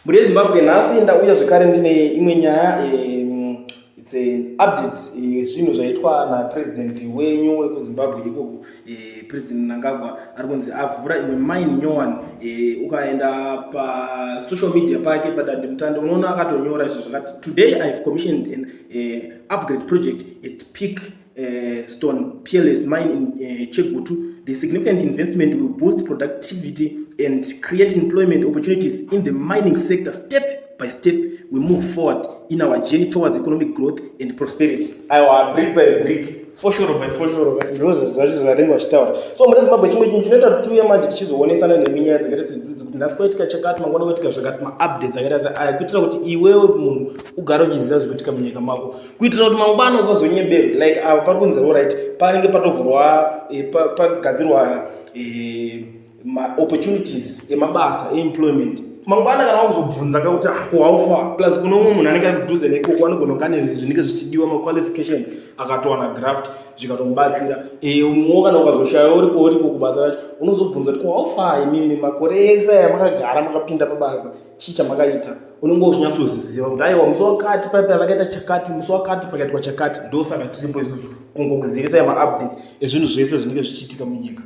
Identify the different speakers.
Speaker 1: Muri Zimbabwe nhasi ndauya zvekare ndine imwe nyaya it's an update zvinhu zvaitwa napresident wenyu wekuZimbabwe ikoko president Mnangagwa ari kunzi avhura imwe mine nyowani ukaenda pasocial media pake padandemutande unoona akatonyora izvo zvakati today I've commissioned an upgrade project at Peak Stone Peerless mine in Chegutu. The significant investment will boost productivity and create employment opportunities in the mining sector. Step by step, we move forward in our journey towards economic growth and prosperity. Aiwa, brick by brick, foshoro by foshoro, ndizvo zvaringa vachitaura. So muri Zimbabwe chimwe chinhu chinoita kuti tiuye manje tichizoonesana neminyaya dzakaita sedzidzi kuti nhasi kwaitika chakati mangwana kwaitika zvakati maupdates akaita seaya kuitira kuti iwewe munhu ugare uchiziva zvinoitika munyika mako kuitira kuti mangwana usazonyemberwa like apa pari kunzi alright panenge patovhurwa pagadzirwa opportunities emabasa employment mangwana kana wakuzobvunza kuti kuhaufa plus kuno umwe munhu anenge ari kudhuze nekoko anogona kane zvinenge zvichidiwa maqualifications akatowana graft zvikatombatsira umwewo kana ukazoshaya uriko kubasa racho unozobvunza kuti kuhaufa imimi makore ese yamakagara makapinda pabasa chii chamakaita unenge uzvinyatsoziziva kuti aiwa musi wakati paipai vakaita chakati musi wakati pakaitwa chakati ndosaka tiripo isusu kungokuzivisa maupdates ezvinhu zvese zvinenge zvichiitika munyika.